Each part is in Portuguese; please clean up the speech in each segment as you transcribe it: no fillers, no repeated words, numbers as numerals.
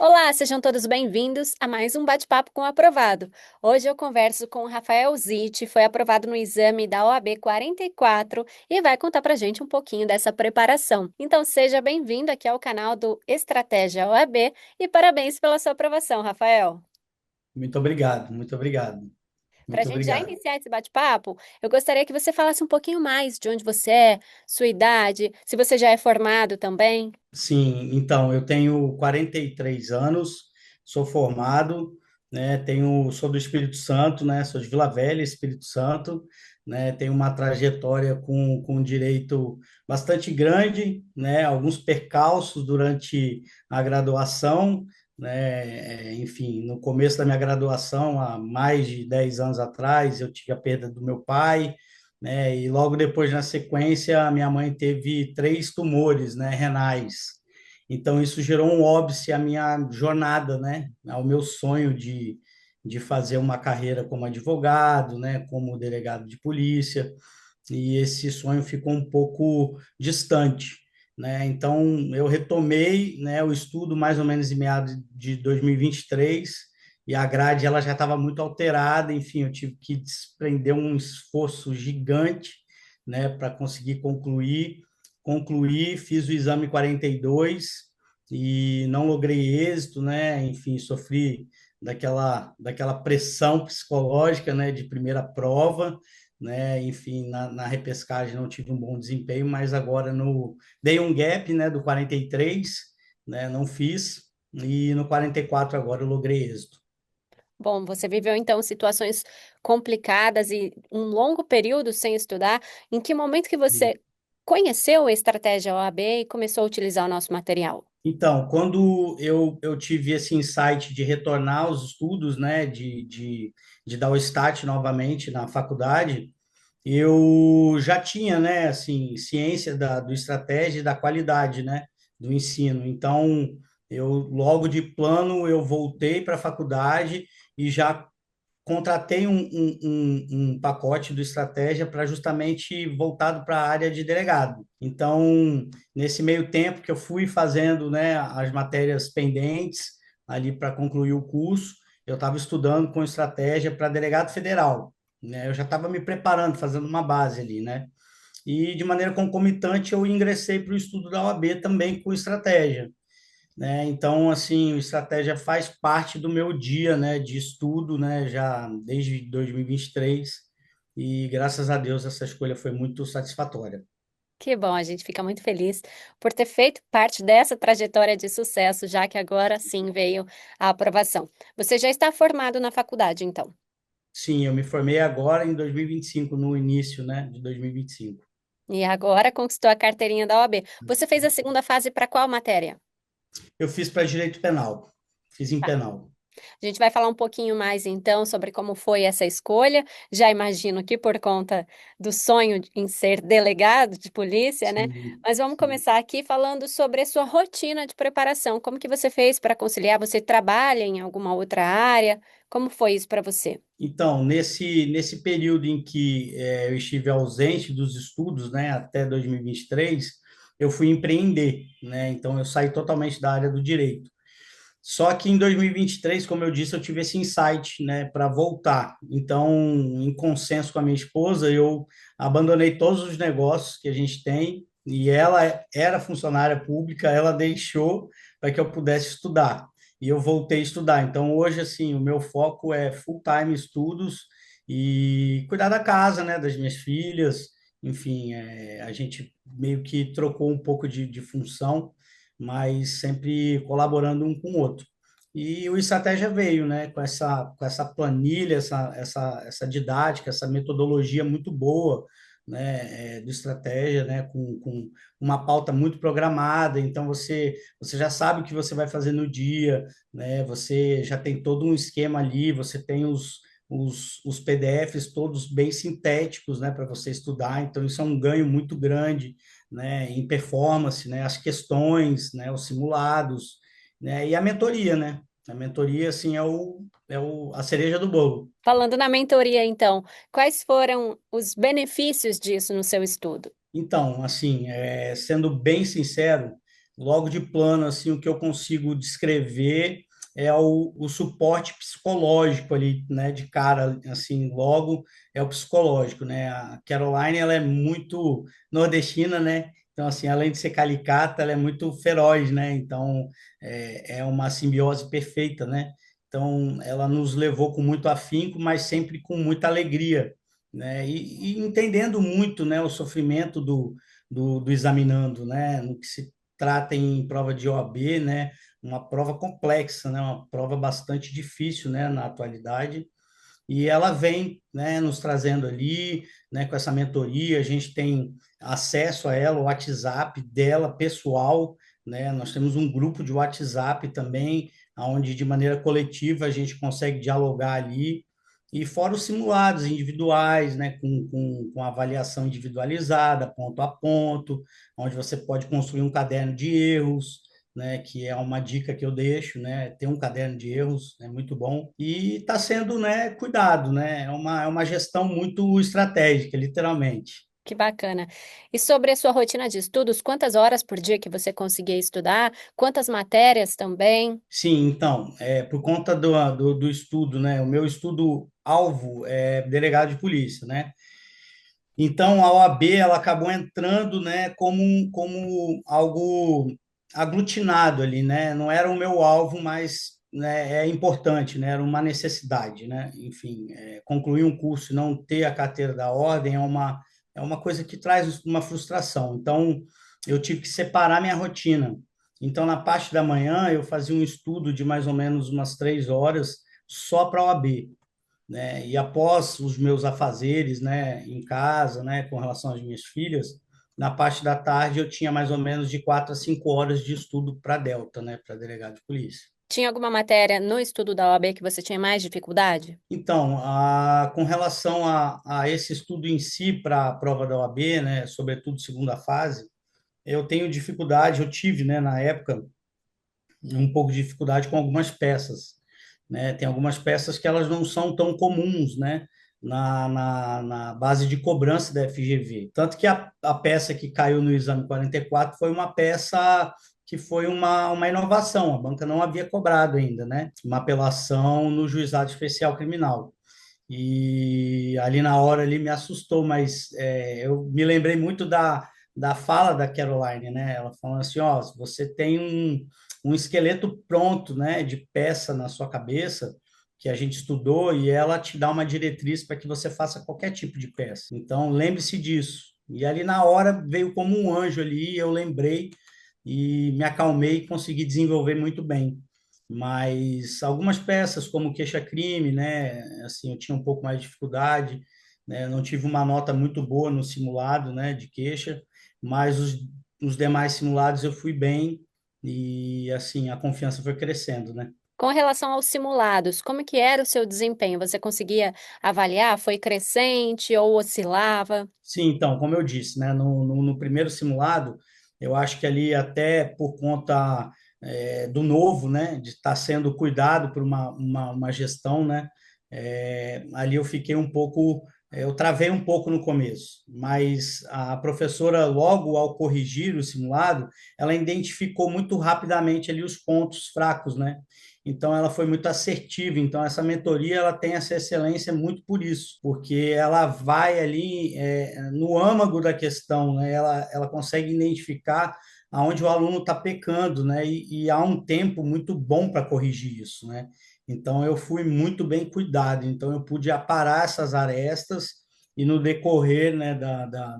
Olá, sejam todos bem-vindos a mais um bate-papo com o aprovado. Hoje eu converso com o Rafael Zitti, foi aprovado no exame da OAB 44 e vai contar pra gente um pouquinho dessa preparação. Então seja bem-vindo aqui ao canal do Estratégia OAB e parabéns pela sua aprovação, Rafael. Muito obrigado, muito obrigado, Para a muito gente já obrigado. iniciar esse bate-papo, eu gostaria que você falasse um pouquinho mais de onde você é, sua idade, se você já é formado também. Sim, então, eu tenho 43 anos, sou formado, né, sou do Espírito Santo, né, sou de Vila Velha, Espírito Santo, né, tenho uma trajetória com direito bastante grande, né, alguns percalços durante a graduação, né, enfim, no começo da minha graduação, há mais de 10 anos atrás, eu tive a perda do meu pai, né? E logo depois, na sequência, a minha mãe teve três tumores, né, renais. Então, isso gerou um óbice à minha jornada, né, ao meu sonho de fazer uma carreira como advogado, né, como delegado de polícia, e esse sonho ficou um pouco distante, né? Então, eu retomei, né, o estudo mais ou menos em meados de 2023, e a grade ela já estava muito alterada, enfim, eu tive que desprender um esforço gigante, né, para conseguir concluir. Concluí, fiz o exame 42 e não logrei êxito, né? Enfim, sofri daquela pressão psicológica, né, de primeira prova, né? Enfim, na repescagem não tive um bom desempenho, mas agora no dei um gap, né, do 43, né? Não fiz e no 44 agora eu logrei êxito. Bom, você viveu então situações complicadas e um longo período sem estudar. Em que momento que você conheceu a estratégia OAB e começou a utilizar o nosso material? Então, quando eu tive esse insight de retornar aos estudos, né, de dar o start novamente na faculdade, eu já tinha, né, assim, ciência do estratégia e da qualidade, né, do ensino. Então, eu logo de plano eu voltei para a faculdade e já contratei um pacote do estratégia para justamente voltado para a área de delegado. Então, nesse meio tempo que eu fui fazendo, né, as matérias pendentes ali para concluir o curso, eu estava estudando com estratégia para delegado federal, né? Eu já estava me preparando, fazendo uma base ali, né? E de maneira concomitante eu ingressei para o estudo da OAB também com estratégia, né? Então, assim, o estratégia faz parte do meu dia, né, de estudo, né, já desde 2023, e graças a Deus essa escolha foi muito satisfatória. Que bom, a gente fica muito feliz por ter feito parte dessa trajetória de sucesso, já que agora sim veio a aprovação. Você já está formado na faculdade, então, Sim, eu me formei agora em 2025, no início, né, de 2025. e agora conquistou a carteirinha da OAB. Você fez a segunda fase para qual matéria? Eu fiz para direito penal, fiz em Tá. penal. A gente vai falar um pouquinho mais então sobre como foi essa escolha. Já imagino que por conta do sonho em ser delegado de polícia, né? Sim, Mas vamos sim. começar aqui falando sobre a sua rotina de preparação. Como que você fez para conciliar? Você trabalha em alguma outra área? Como foi isso para você? Então, nesse período em que eu estive ausente dos estudos, né, até 2023, eu fui empreender, né? Então, eu saí totalmente da área do direito. Só que em 2023, como eu disse, eu tive esse insight, né, para voltar. Então, em consenso com a minha esposa, eu abandonei todos os negócios que a gente tem e ela era funcionária pública, ela deixou para que eu pudesse estudar. E eu voltei a estudar. Então, hoje, assim, o meu foco é full-time estudos e cuidar da casa, né, das minhas filhas. Enfim, a gente meio que trocou um pouco de função, mas sempre colaborando um com o outro. E o Estratégia veio, né, com essa planilha, essa didática, essa metodologia muito boa, né, do Estratégia, né, com uma pauta muito programada. Então, você já sabe o que você vai fazer no dia, né, você já tem todo um esquema ali, você tem os PDFs todos bem sintéticos, né, para você estudar. Então, isso é um ganho muito grande, né, em performance, né, as questões, né, os simulados, né, e a mentoria, né? A mentoria, assim, a cereja do bolo. Falando na mentoria, então, quais foram os benefícios disso no seu estudo? Então, assim, sendo bem sincero, logo de plano, assim, o que eu consigo descrever é o suporte psicológico ali, né, de cara, assim, logo é o psicológico, né? A Caroline, ela é muito nordestina, né? Então, assim, além de ser caricata, ela é muito feroz, né? Então, é uma simbiose perfeita, né? Então, ela nos levou com muito afinco, mas sempre com muita alegria, né? E entendendo muito, né, o sofrimento do examinando, né? No que se trata em prova de OAB, né? Uma prova complexa, né? Uma prova bastante difícil, né? Na atualidade. E ela vem, né? Nos trazendo ali, né? Com essa mentoria, a gente tem acesso a ela, o WhatsApp dela pessoal, né? Nós temos um grupo de WhatsApp também, onde de maneira coletiva a gente consegue dialogar ali. E fora os simulados individuais, né, com avaliação individualizada, ponto a ponto, onde você pode construir um caderno de erros, né, que é uma dica que eu deixo, né, ter um caderno de erros é muito bom e está sendo, né, cuidado, né, é uma gestão muito estratégica, literalmente. Que bacana. E sobre a sua rotina de estudos, quantas horas por dia que você conseguia estudar? Quantas matérias também? Sim, então, por conta do estudo, né, o meu estudo alvo é delegado de polícia, né. Então, a OAB ela acabou entrando, né, como algo aglutinado ali, né? Não era o meu alvo, mas, né, é importante, né? Era uma necessidade, né? Enfim, concluir um curso e não ter a carteira da ordem é uma coisa que traz uma frustração. Então, eu tive que separar minha rotina. Então, na parte da manhã, eu fazia um estudo de mais ou menos umas 3 horas só para a OAB, né? E após os meus afazeres, né, em casa, né, com relação às minhas filhas, na parte da tarde eu tinha mais ou menos de 4 a 5 horas de estudo para Delta, né, para delegado de polícia. Tinha alguma matéria no estudo da OAB que você tinha mais dificuldade? Então, com relação a esse estudo em si para a prova da OAB, né, sobretudo segunda fase, eu tenho dificuldade, eu tive, né, na época, um pouco de dificuldade com algumas peças, né? Tem algumas peças que elas não são tão comuns, né? Na base de cobrança da FGV. Tanto que a peça que caiu no exame 44 foi uma peça que foi uma inovação, a banca não havia cobrado ainda, né? Uma apelação no juizado especial criminal. E ali na hora ali me assustou, mas eu me lembrei muito da fala da Caroline, né? Ela falando assim, ó, se você tem um esqueleto pronto, né, de peça na sua cabeça, que a gente estudou, e ela te dá uma diretriz para que você faça qualquer tipo de peça. Então, lembre-se disso. E ali na hora veio como um anjo ali, eu lembrei e me acalmei e consegui desenvolver muito bem. Mas algumas peças, como queixa-crime, né, assim, eu tinha um pouco mais de dificuldade, né, não tive uma nota muito boa no simulado, né, de queixa, mas os demais simulados eu fui bem e, assim, a confiança foi crescendo, né. Com relação aos simulados, como que era o seu desempenho? Você conseguia avaliar? Foi crescente ou oscilava? Sim, então, como eu disse, né, no primeiro simulado, eu acho que ali até por conta do novo, né, de estar sendo cuidado por uma gestão, né, ali eu fiquei um pouco, eu travei um pouco no começo, mas a professora, logo ao corrigir o simulado, ela identificou muito rapidamente ali os pontos fracos, né, então, ela foi muito assertiva. Então, essa mentoria ela tem essa excelência muito por isso, porque ela vai ali no âmago da questão, né? Ela consegue identificar aonde o aluno está pecando, né? E há um tempo muito bom para corrigir isso, né? Então, eu fui muito bem cuidado. Então, eu pude aparar essas arestas e no decorrer, né,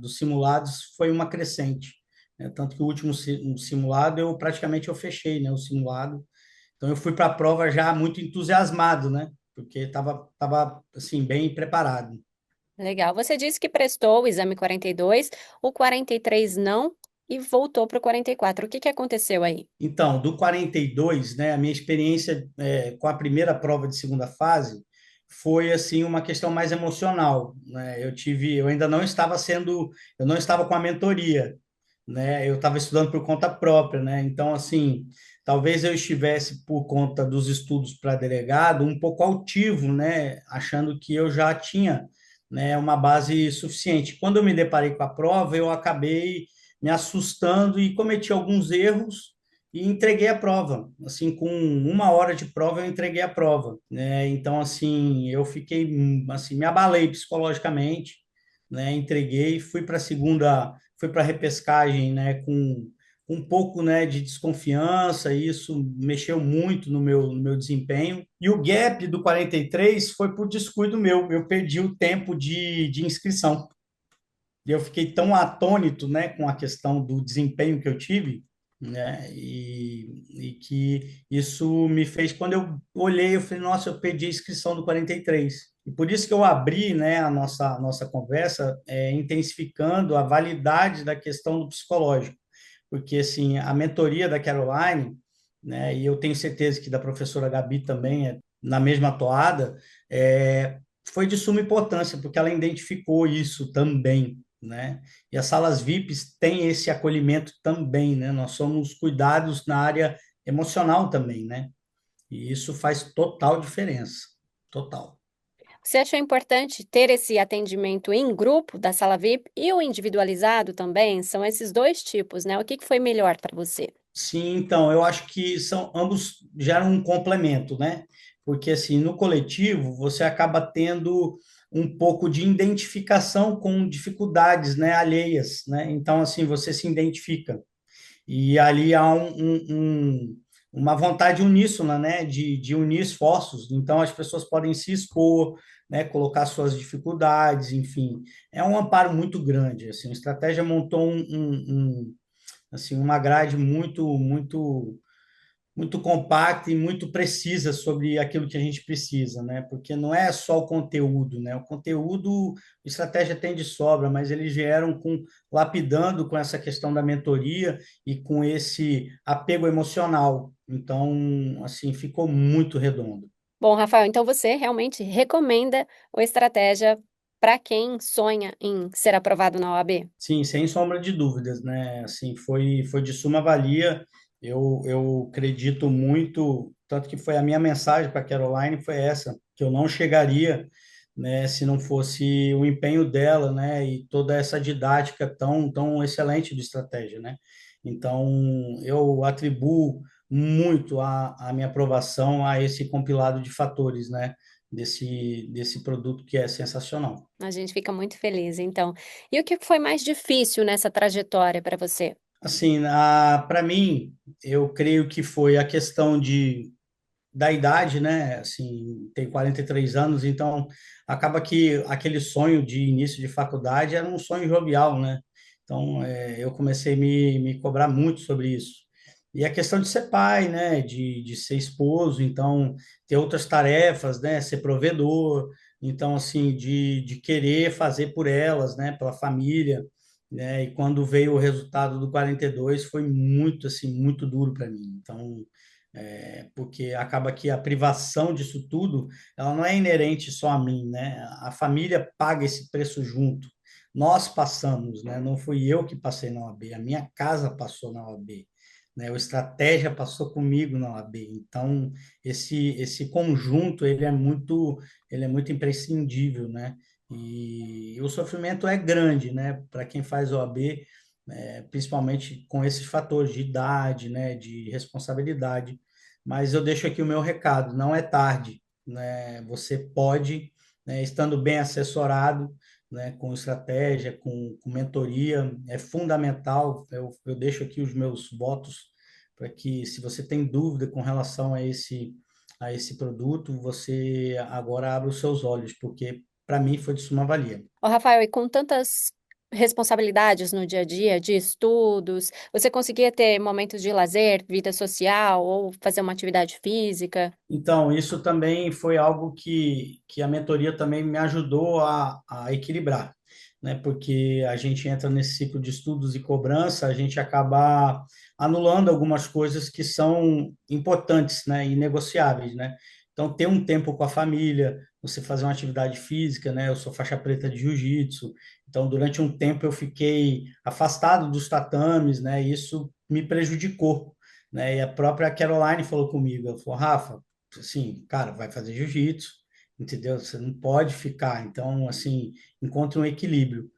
dos simulados foi uma crescente, né? Tanto que o último simulado eu fechei, né, o simulado, então eu fui para a prova já muito entusiasmado, né? Porque estava assim bem preparado. Legal. Você disse que prestou o exame 42, o 43 não e voltou para o 44. O que que aconteceu aí? Então, do 42, né, a minha experiência com a primeira prova de segunda fase foi assim uma questão mais emocional, né? Eu ainda não estava eu não estava com a mentoria, né? Eu estava estudando por conta própria, né? Então, assim, talvez eu estivesse por conta dos estudos para delegado um pouco altivo, né? Achando que eu já tinha, né, uma base suficiente. Quando eu me deparei com a prova, eu acabei me assustando e cometi alguns erros e entreguei a prova. Assim, com 1 hora de prova, eu entreguei a prova, né? Então, assim, eu fiquei, assim, me abalei psicologicamente, né? Entreguei, fui para a repescagem, né? Com um pouco, né, de desconfiança, e isso mexeu muito no meu desempenho. E o gap do 43 foi por descuido meu, eu perdi o tempo de inscrição. E eu fiquei tão atônito, né, com a questão do desempenho que eu tive, né, e que isso me fez, quando eu olhei, eu falei, nossa, eu perdi a inscrição do 43. E por isso que eu abri, né, a nossa conversa, intensificando a validade da questão do psicológico, porque, assim, a mentoria da Caroline, né, e eu tenho certeza que da professora Gabi também é na mesma toada, foi de suma importância, porque ela identificou isso também, né? E as salas VIPs têm esse acolhimento também, né? Nós somos cuidados na área emocional também, né? E isso faz total diferença, total. Você achou importante ter esse atendimento em grupo da sala VIP e o individualizado também? São esses dois tipos, né? O que que foi melhor para você? Sim, então, eu acho que são ambos geram um complemento, né? Porque assim, no coletivo, você acaba tendo um pouco de identificação com dificuldades, né, alheias, né? Então, assim, você se identifica. E ali há uma vontade uníssona, né, de unir esforços. Então, as pessoas podem se expor, né, colocar suas dificuldades, enfim. É um amparo muito grande. Assim, a estratégia montou assim, uma grade muito compacta e muito precisa sobre aquilo que a gente precisa, né? Porque não é só o conteúdo, né? O conteúdo, a estratégia tem de sobra, mas eles vieram lapidando com essa questão da mentoria e com esse apego emocional. Então, assim, ficou muito redondo. Bom, Rafael, então você realmente recomenda o estratégia para quem sonha em ser aprovado na OAB? Sim, sem sombra de dúvidas, né? Assim, foi de suma valia. Eu acredito muito, tanto que foi a minha mensagem para a Caroline foi essa, que eu não chegaria, né, se não fosse o empenho dela, né, e toda essa didática tão excelente de estratégia, né? Então, eu atribuo muito a minha aprovação a esse compilado de fatores, né, desse produto que é sensacional. A gente fica muito feliz, então. E o que foi mais difícil nessa trajetória para você? Assim, para mim, eu creio que foi a questão da idade, né? Assim, tem 43 anos, então acaba que aquele sonho de início de faculdade era um sonho jovial, né? Então, eu comecei a me cobrar muito sobre isso. E a questão de ser pai, né? De ser esposo, então, ter outras tarefas, né? Ser provedor, então, assim, de querer fazer por elas, né? Pela família, né? E quando veio o resultado do 42 foi muito, assim, muito duro para mim. Então, porque acaba que a privação disso tudo, ela não é inerente só a mim, né? A família paga esse preço junto. Nós passamos, né? Não fui eu que passei na OAB, a minha casa passou na OAB, né? O estratégia passou comigo na OAB. Então, esse conjunto, ele é muito imprescindível, né? E o sofrimento é grande, né? Para quem faz OAB, principalmente com esses fatores de idade, né? De responsabilidade, mas eu deixo aqui o meu recado, não é tarde, né? Você pode, né, estando bem assessorado, né, com estratégia, com mentoria, é fundamental. Eu deixo aqui os meus votos para que, se você tem dúvida com relação a esse produto, você agora abra os seus olhos, porque para mim foi de suma valia. Ô, Rafael, e com tantas responsabilidades no dia a dia, de estudos, você conseguia ter momentos de lazer, vida social ou fazer uma atividade física? Então, isso também foi algo que a mentoria também me ajudou a equilibrar, né? Porque a gente entra nesse ciclo de estudos e cobrança, a gente acaba anulando algumas coisas que são importantes, né? E negociáveis, né? Então, ter um tempo com a família, você fazer uma atividade física, né? Eu sou faixa preta de jiu-jitsu, então, durante um tempo eu fiquei afastado dos tatames, né? E isso me prejudicou, né? E a própria Caroline falou comigo, ela falou, Rafa, assim, cara, vai fazer jiu-jitsu, entendeu? Você não pode ficar. Então, assim, encontre um equilíbrio.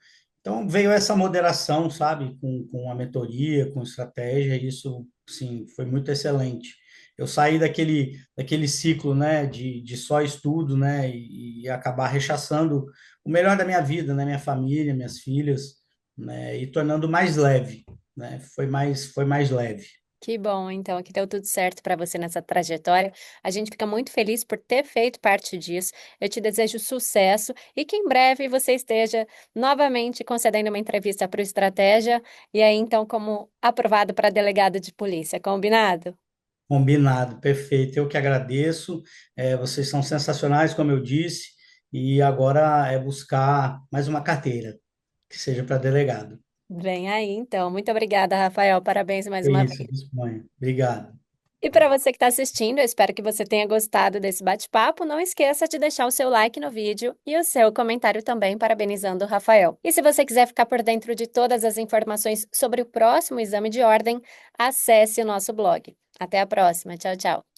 Então veio essa moderação, sabe, com a mentoria, com estratégia, e isso, sim, foi muito excelente. Eu saí daquele ciclo, né, de só estudo, né, e acabar rechaçando o melhor da minha vida, né, minha família, minhas filhas, né, e tornando mais leve, né, foi mais leve. Que bom, então, que deu tudo certo para você nessa trajetória. A gente fica muito feliz por ter feito parte disso. Eu te desejo sucesso e que em breve você esteja novamente concedendo uma entrevista para o Estratégia e aí, então, como aprovado para delegado de polícia. Combinado? Combinado, perfeito. Eu que agradeço. Vocês são sensacionais, como eu disse, e agora é buscar mais uma carteira, que seja para delegado. Vem aí, então. Muito obrigada, Rafael. Parabéns mais É uma isso, vez. disponha. Obrigado. E para você que está assistindo, eu espero que você tenha gostado desse bate-papo. Não esqueça de deixar o seu like no vídeo e o seu comentário também, parabenizando o Rafael. E se você quiser ficar por dentro de todas as informações sobre o próximo exame de ordem, acesse o nosso blog. Até a próxima. Tchau, tchau.